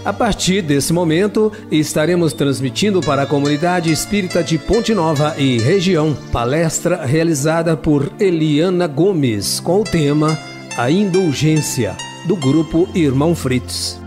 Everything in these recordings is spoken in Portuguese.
A partir desse momento, estaremos transmitindo para a comunidade espírita de Ponte Nova e região, palestra realizada por Eliana Gomes, com o tema A Indulgência, do grupo Irmão Fritz.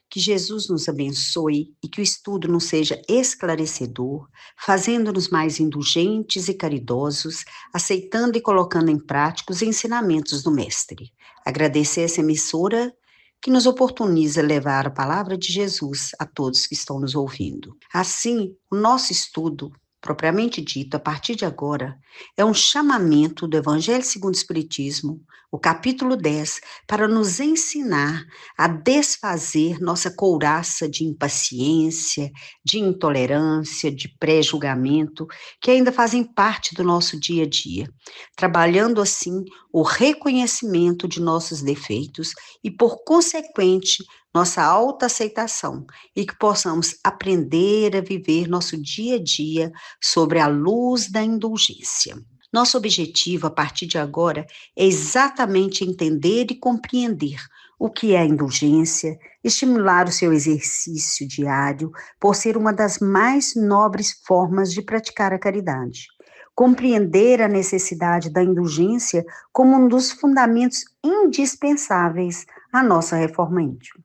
Que Jesus nos abençoe e que o estudo nos seja esclarecedor, fazendo-nos mais indulgentes e caridosos, aceitando e colocando em prática os ensinamentos do Mestre. Agradecer essa emissora que nos oportuniza levar a palavra de Jesus a todos que estão nos ouvindo. Assim, o nosso estudo, propriamente dito, a partir de agora, é um chamamento do Evangelho segundo o Espiritismo, o capítulo 10, para nos ensinar a desfazer nossa couraça de impaciência, de intolerância, de pré-julgamento, que ainda fazem parte do nosso dia a dia, trabalhando assim o reconhecimento de nossos defeitos e, por consequente, nossa autoaceitação, e que possamos aprender a viver nosso dia a dia sobre a luz da indulgência. Nosso objetivo, a partir de agora, é exatamente entender e compreender o que é a indulgência, estimular o seu exercício diário, por ser uma das mais nobres formas de praticar a caridade. Compreender a necessidade da indulgência como um dos fundamentos indispensáveis à nossa reforma íntima.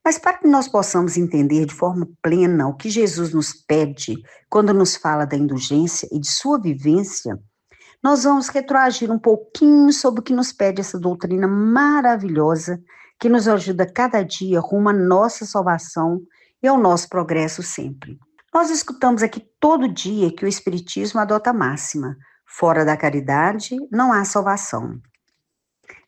Mas para que nós possamos entender de forma plena o que Jesus nos pede quando nos fala da indulgência e de sua vivência, nós vamos retroagir um pouquinho sobre o que nos pede essa doutrina maravilhosa que nos ajuda cada dia rumo à nossa salvação e ao nosso progresso sempre. Nós escutamos aqui todo dia que o Espiritismo adota a máxima: fora da caridade não há salvação.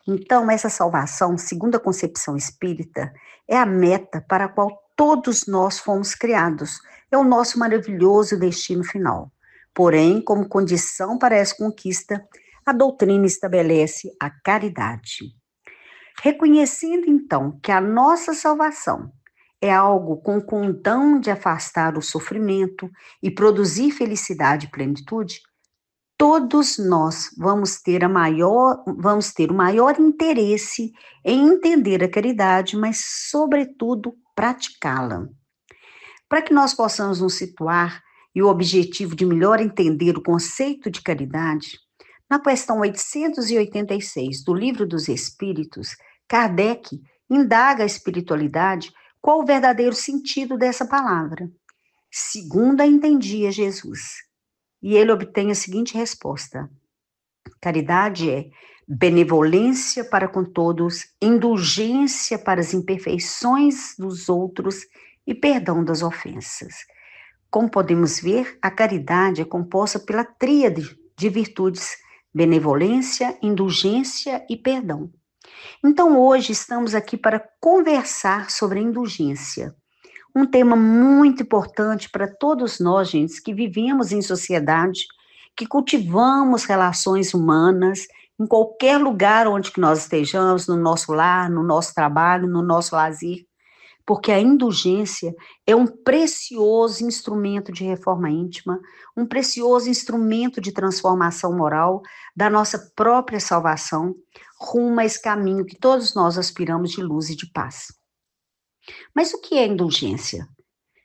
Então, essa salvação, segundo a concepção espírita, é a meta para a qual todos nós fomos criados. É o nosso maravilhoso destino final. Porém, como condição para essa conquista, a doutrina estabelece a caridade. Reconhecendo, então, que a nossa salvação é algo com o condão de afastar o sofrimento e produzir felicidade e plenitude, todos nós vamos ter o maior interesse em entender a caridade, mas, sobretudo, praticá-la. Para que nós possamos nos situar e o objetivo de melhor entender o conceito de caridade, na questão 886 do Livro dos Espíritos, Kardec indaga a espiritualidade qual o verdadeiro sentido dessa palavra, segundo a entendia Jesus. E ele obtém a seguinte resposta: caridade é benevolência para com todos, indulgência para as imperfeições dos outros e perdão das ofensas. Como podemos ver, a caridade é composta pela tríade de virtudes: benevolência, indulgência e perdão. Então, hoje estamos aqui para conversar sobre a indulgência. Um tema muito importante para todos nós, gente, que vivemos em sociedade, que cultivamos relações humanas, em qualquer lugar onde que nós estejamos, no nosso lar, no nosso trabalho, no nosso lazer, porque a indulgência é um precioso instrumento de reforma íntima, um precioso instrumento de transformação moral da nossa própria salvação, rumo a esse caminho que todos nós aspiramos de luz e de paz. Mas o que é indulgência?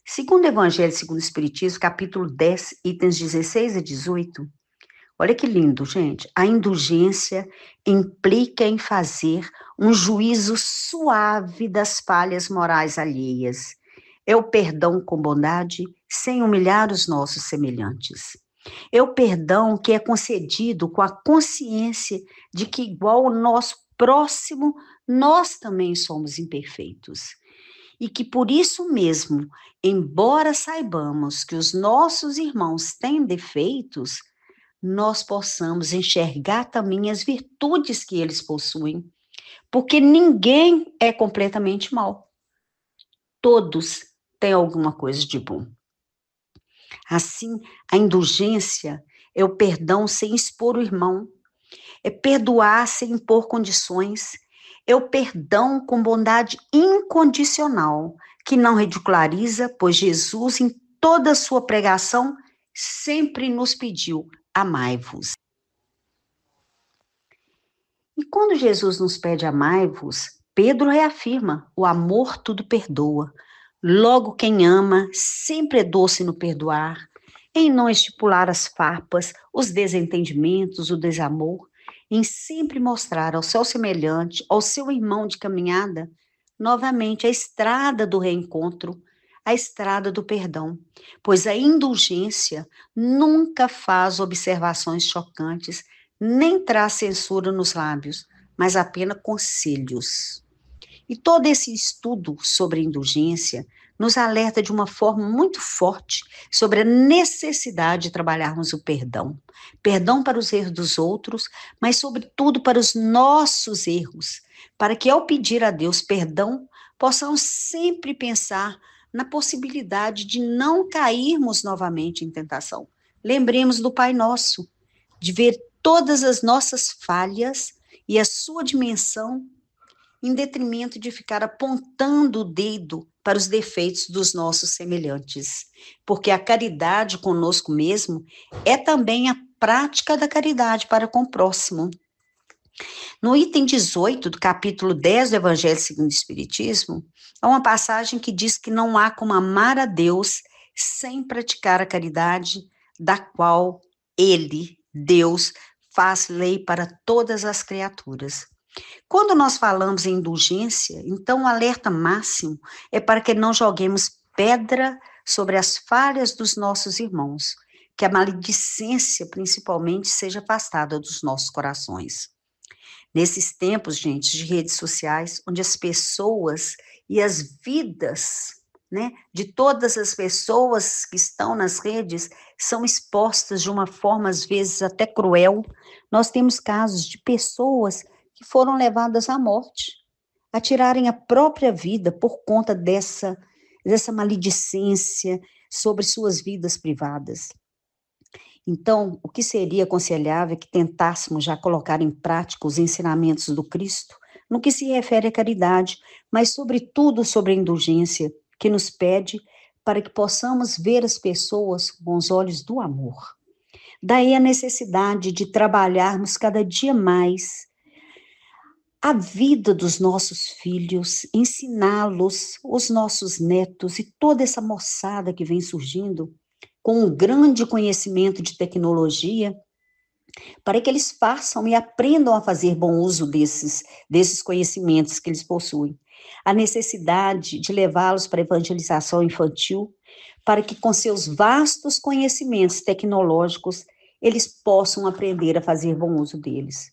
Segundo o Evangelho segundo o Espiritismo, capítulo 10, itens 16 a 18, olha que lindo, gente. A indulgência implica em fazer um juízo suave das falhas morais alheias. É o perdão com bondade, sem humilhar os nossos semelhantes. É o perdão que é concedido com a consciência de que, igual ao nosso próximo, nós também somos imperfeitos. E que por isso mesmo, embora saibamos que os nossos irmãos têm defeitos, nós possamos enxergar também as virtudes que eles possuem, porque ninguém é completamente mau. Todos têm alguma coisa de bom. Assim, a indulgência é o perdão sem expor o irmão, é perdoar sem impor condições, é o perdão com bondade incondicional, que não ridiculariza, pois Jesus, em toda a sua pregação, sempre nos pediu: amai-vos. E quando Jesus nos pede amai-vos, Pedro reafirma: o amor tudo perdoa. Logo, quem ama sempre é doce no perdoar, em não estipular as farpas, os desentendimentos, o desamor, em sempre mostrar ao seu semelhante, ao seu irmão de caminhada, novamente a estrada do reencontro, a estrada do perdão, pois a indulgência nunca faz observações chocantes, nem traz censura nos lábios, mas apenas conselhos. E todo esse estudo sobre indulgência nos alerta de uma forma muito forte sobre a necessidade de trabalharmos o perdão. Perdão para os erros dos outros, mas, sobretudo, para os nossos erros. Para que, ao pedir a Deus perdão, possamos sempre pensar na possibilidade de não cairmos novamente em tentação. Lembremos do Pai Nosso, de ver todas as nossas falhas e a sua dimensão, em detrimento de ficar apontando o dedo para os defeitos dos nossos semelhantes. Porque a caridade conosco mesmo é também a prática da caridade para com o próximo. No item 18 do capítulo 10 do Evangelho segundo o Espiritismo, há uma passagem que diz que não há como amar a Deus sem praticar a caridade, da qual Ele, Deus, faz lei para todas as criaturas. Quando nós falamos em indulgência, então o alerta máximo é para que não joguemos pedra sobre as falhas dos nossos irmãos, que a maledicência, principalmente, seja afastada dos nossos corações. Nesses tempos, gente, de redes sociais, onde as pessoas e as vidas, né, de todas as pessoas que estão nas redes são expostas de uma forma, às vezes, até cruel, nós temos casos de pessoas que foram levadas à morte, a tirarem a própria vida por conta dessa maledicência sobre suas vidas privadas. Então, o que seria aconselhável é que tentássemos já colocar em prática os ensinamentos do Cristo, no que se refere à caridade, mas sobretudo sobre a indulgência, que nos pede para que possamos ver as pessoas com os olhos do amor. Daí a necessidade de trabalharmos cada dia mais a vida dos nossos filhos, ensiná-los, os nossos netos e toda essa moçada que vem surgindo com um grande conhecimento de tecnologia, para que eles façam e aprendam a fazer bom uso desses conhecimentos que eles possuem. A necessidade de levá-los para a evangelização infantil, para que com seus vastos conhecimentos tecnológicos, eles possam aprender a fazer bom uso deles.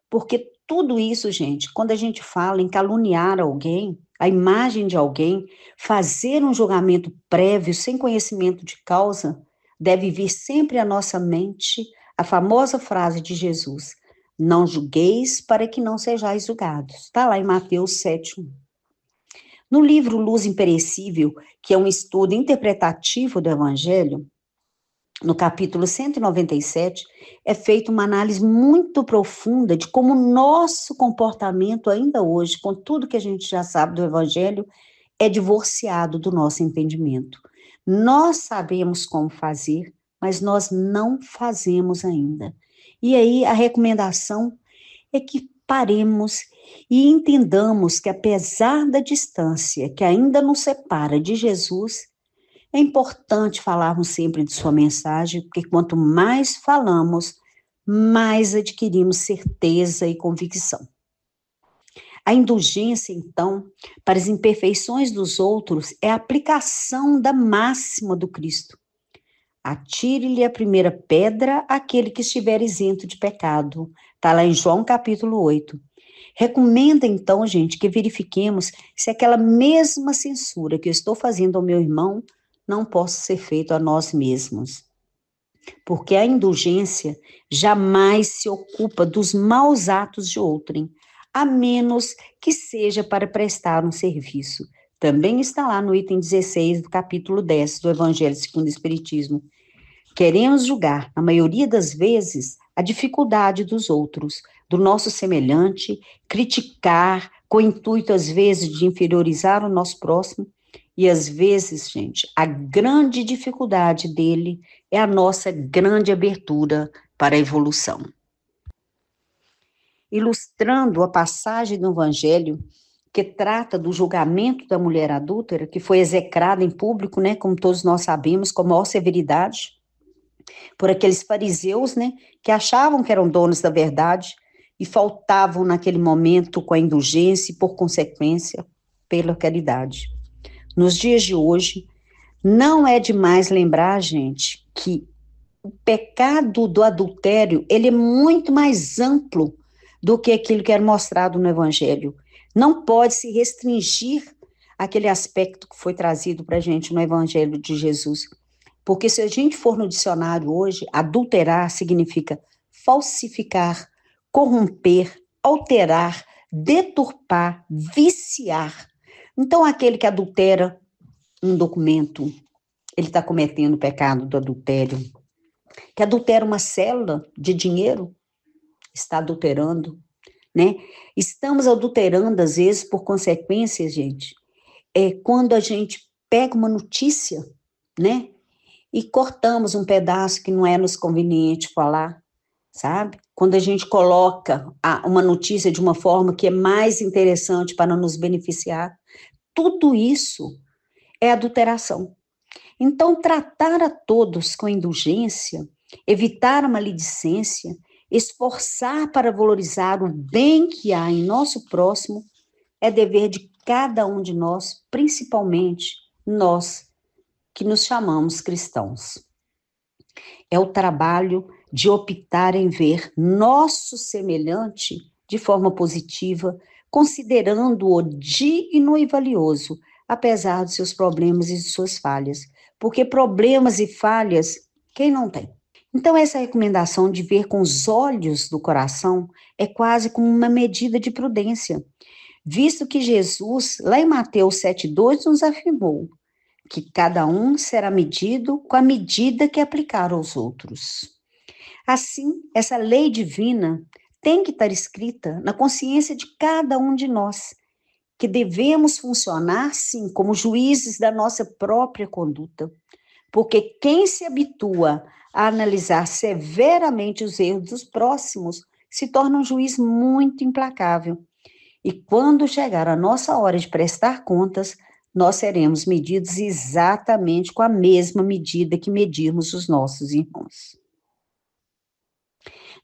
Porque tudo isso, gente, quando a gente fala em caluniar alguém, a imagem de alguém, fazer um julgamento prévio, sem conhecimento de causa, deve vir sempre à nossa mente a famosa frase de Jesus: não julgueis para que não sejais julgados. Está lá em Mateus 7:1. No livro Luz Imperecível, que é um estudo interpretativo do Evangelho, no capítulo 197, é feita uma análise muito profunda de como o nosso comportamento ainda hoje, com tudo que a gente já sabe do Evangelho, é divorciado do nosso entendimento. Nós sabemos como fazer, mas nós não fazemos ainda. E aí a recomendação é que paremos e entendamos que, apesar da distância que ainda nos separa de Jesus, é importante falarmos sempre de sua mensagem, porque quanto mais falamos, mais adquirimos certeza e convicção. A indulgência, então, para as imperfeições dos outros é a aplicação da máxima do Cristo: atire-lhe a primeira pedra aquele que estiver isento de pecado. Está lá em João capítulo 8. Recomenda, então, gente, que verifiquemos se aquela mesma censura que eu estou fazendo ao meu irmão não possa ser feita a nós mesmos. Porque a indulgência jamais se ocupa dos maus atos de outrem, a menos que seja para prestar um serviço. Também está lá no item 16 do capítulo 10 do Evangelho segundo o Espiritismo. Queremos julgar, na maioria das vezes, a dificuldade dos outros, do nosso semelhante, criticar, com o intuito, às vezes, de inferiorizar o nosso próximo, e às vezes, gente, a grande dificuldade dele é a nossa grande abertura para a evolução. ilustrando a passagem do Evangelho que trata do julgamento da mulher adúltera, que foi execrada em público, né, como todos nós sabemos, com a maior severidade, por aqueles fariseus, né, que achavam que eram donos da verdade e faltavam naquele momento com a indulgência e, por consequência, pela caridade. Nos dias de hoje, não é demais lembrar, gente, que o pecado do adultério, ele é muito mais amplo do que aquilo que era mostrado no Evangelho. Não pode se restringir àquele aspecto que foi trazido para a gente no Evangelho de Jesus. Porque se a gente for no dicionário hoje, adulterar significa falsificar, corromper, alterar, deturpar, viciar. Então, aquele que adultera um documento, ele está cometendo o pecado do adultério. Que adultera uma célula de dinheiro, está adulterando, né? Estamos adulterando, às vezes, por consequências, gente. Quando a gente pega uma notícia, né? E cortamos um pedaço que não é nos conveniente falar, sabe? Quando a gente coloca uma notícia de uma forma que é mais interessante para nos beneficiar, tudo isso é adulteração. Então, tratar a todos com indulgência, evitar a maledicência, esforçar para valorizar o bem que há em nosso próximo, é dever de cada um de nós, principalmente nós que nos chamamos cristãos. É o trabalho de optar em ver nosso semelhante de forma positiva, considerando-o digno e valioso, apesar dos seus problemas e de suas falhas. Porque problemas e falhas, quem não tem? Então, essa recomendação de ver com os olhos do coração é quase como uma medida de prudência, visto que Jesus, lá em Mateus 7,2, nos afirmou que cada um será medido com a medida que aplicar aos outros. Assim, essa lei divina tem que estar escrita na consciência de cada um de nós, que devemos funcionar, sim, como juízes da nossa própria conduta, porque quem se habitua a analisar severamente os erros dos próximos se torna um juiz muito implacável. E quando chegar a nossa hora de prestar contas, nós seremos medidos exatamente com a mesma medida que medirmos os nossos irmãos.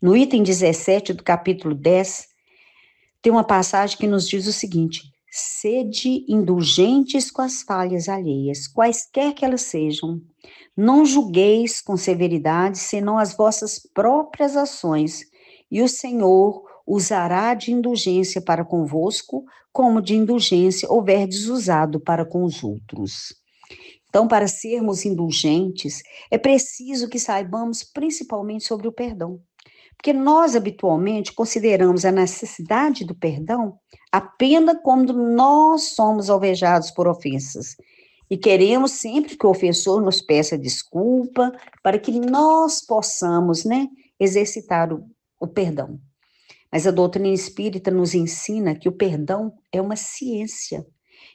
No item 17 do capítulo 10, tem uma passagem que nos diz o seguinte: sede indulgentes com as falhas alheias, quaisquer que elas sejam. Não julgueis com severidade, senão as vossas próprias ações, e o Senhor usará de indulgência para convosco, como de indulgência houverdes usado para com os outros. Então, para sermos indulgentes, é preciso que saibamos principalmente sobre o perdão. Porque nós, habitualmente, consideramos a necessidade do perdão apenas quando nós somos alvejados por ofensas. E queremos sempre que o ofensor nos peça desculpa, para que nós possamos, exercitar o perdão. Mas a doutrina espírita nos ensina que o perdão é uma ciência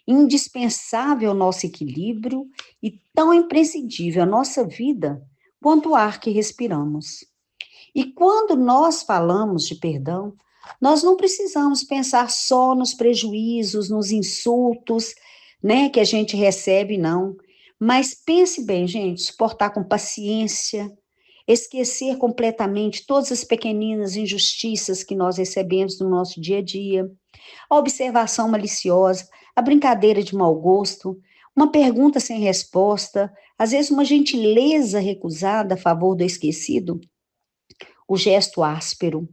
indispensável ao nosso equilíbrio e tão imprescindível à nossa vida quanto o ar que respiramos. E quando nós falamos de perdão, nós não precisamos pensar só nos prejuízos, nos insultos, que a gente recebe, não. Mas pense bem, gente, suportar com paciência, esquecer completamente todas as pequeninas injustiças que nós recebemos no nosso dia a dia, a observação maliciosa, a brincadeira de mau gosto, uma pergunta sem resposta, às vezes uma gentileza recusada a favor do esquecido, o gesto áspero,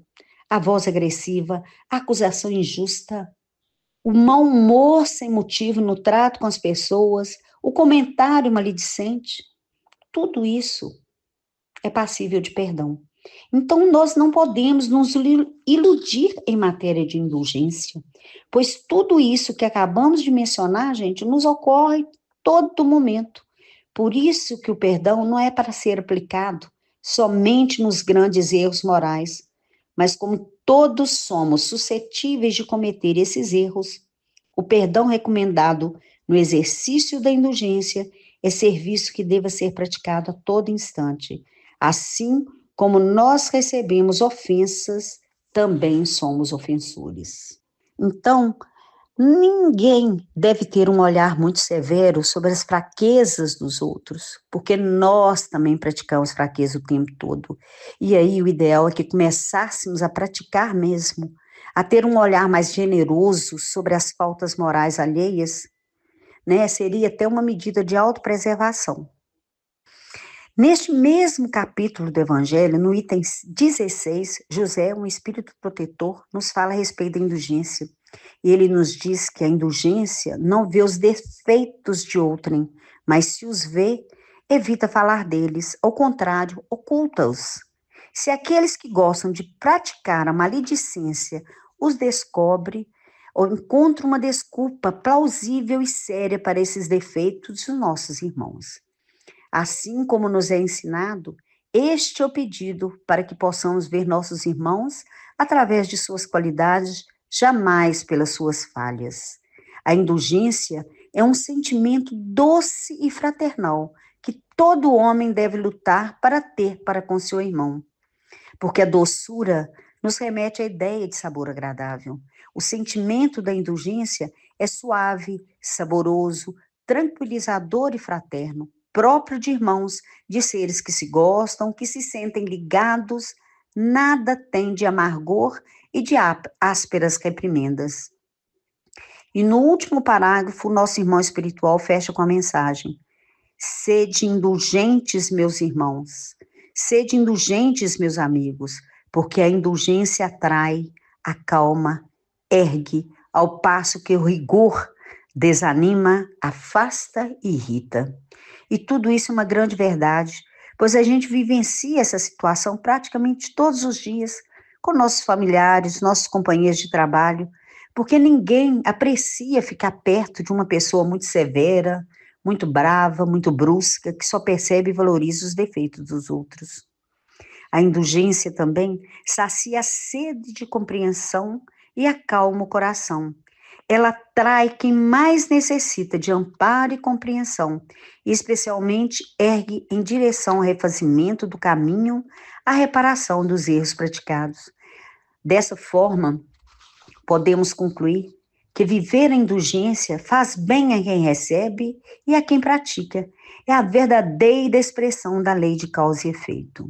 a voz agressiva, a acusação injusta, o mau humor sem motivo no trato com as pessoas, o comentário maledicente, tudo isso é passível de perdão. Então, nós não podemos nos iludir em matéria de indulgência, pois tudo isso que acabamos de mencionar, gente, nos ocorre todo momento. Por isso que o perdão não é para ser aplicado somente nos grandes erros morais, mas como todos somos suscetíveis de cometer esses erros, o perdão recomendado no exercício da indulgência é serviço que deva ser praticado a todo instante, assim como nós recebemos ofensas também somos ofensores. Então, ninguém deve ter um olhar muito severo sobre as fraquezas dos outros, porque nós também praticamos fraqueza o tempo todo. E aí o ideal é que começássemos a praticar mesmo, a ter um olhar mais generoso sobre as faltas morais alheias, né? Seria até uma medida de autopreservação. Neste mesmo capítulo do Evangelho, no item 16, José, um espírito protetor, nos fala a respeito da indulgência. E ele nos diz que a indulgência não vê os defeitos de outrem, mas se os vê, evita falar deles, ao contrário, oculta-os. Se aqueles que gostam de praticar a maledicência os descobre, ou encontra uma desculpa plausível e séria para esses defeitos dos nossos irmãos. Assim como nos é ensinado, este é o pedido para que possamos ver nossos irmãos através de suas qualidades, jamais pelas suas falhas. A indulgência é um sentimento doce e fraternal que todo homem deve lutar para ter para com seu irmão, porque a doçura nos remete à ideia de sabor agradável. O sentimento da indulgência é suave, saboroso, tranquilizador e fraterno, próprio de irmãos, de seres que se gostam, que se sentem ligados, nada tem de amargor e de ásperas reprimendas. E no último parágrafo, nosso irmão espiritual fecha com a mensagem: sede indulgentes, meus irmãos, sede indulgentes, meus amigos, porque a indulgência atrai, acalma, ergue, ao passo que o rigor desanima, afasta e irrita. E tudo isso é uma grande verdade, pois a gente vivencia essa situação praticamente todos os dias, com nossos familiares, nossos companheiros de trabalho, porque ninguém aprecia ficar perto de uma pessoa muito severa, muito brava, muito brusca, que só percebe e valoriza os defeitos dos outros. A indulgência também sacia a sede de compreensão e acalma o coração. Ela atrai quem mais necessita de amparo e compreensão, e especialmente ergue em direção ao refazimento do caminho, à reparação dos erros praticados. Dessa forma, podemos concluir que viver a indulgência faz bem a quem recebe e a quem pratica. É a verdadeira expressão da lei de causa e efeito.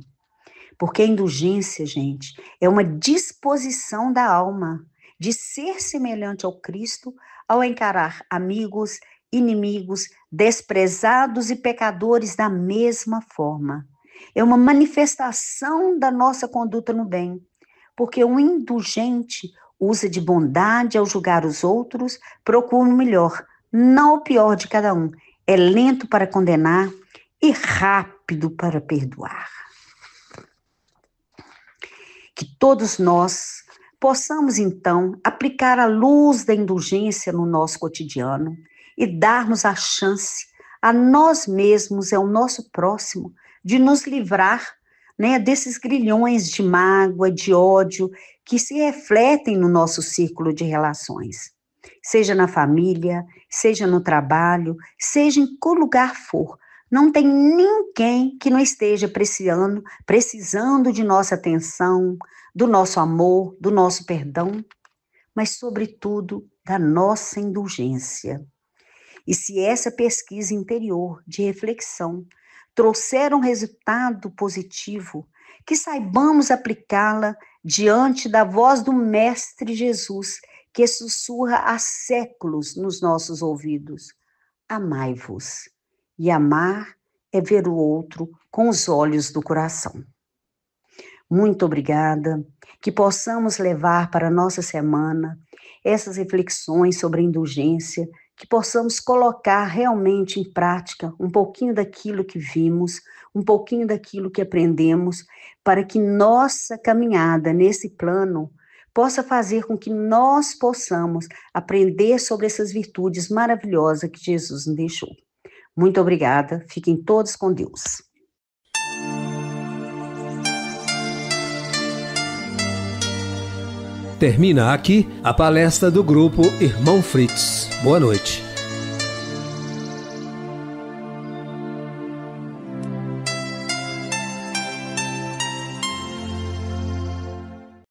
Porque a indulgência, gente, é uma disposição da alma de ser semelhante ao Cristo ao encarar amigos, inimigos, desprezados e pecadores da mesma forma. É uma manifestação da nossa conduta no bem, porque o indulgente usa de bondade ao julgar os outros, procura o melhor, não o pior de cada um. É lento para condenar e rápido para perdoar. Que todos nós possamos, então, aplicar a luz da indulgência no nosso cotidiano e darmos a chance a nós mesmos e ao nosso próximo de nos livrar, né, desses grilhões de mágoa, de ódio que se refletem no nosso círculo de relações. Seja na família, seja no trabalho, seja em qual lugar for. Não tem ninguém que não esteja precisando de nossa atenção, do nosso amor, do nosso perdão, mas, sobretudo, da nossa indulgência. E se essa pesquisa interior de reflexão trouxer um resultado positivo, que saibamos aplicá-la diante da voz do Mestre Jesus, que sussurra há séculos nos nossos ouvidos: amai-vos. E amar é ver o outro com os olhos do coração. Muito obrigada, que possamos levar para a nossa semana essas reflexões sobre a indulgência, que possamos colocar realmente em prática um pouquinho daquilo que vimos, um pouquinho daquilo que aprendemos, para que nossa caminhada nesse plano possa fazer com que nós possamos aprender sobre essas virtudes maravilhosas que Jesus nos deixou. Muito obrigada, fiquem todos com Deus. Termina aqui a palestra do grupo Irmão Fritz. Boa noite.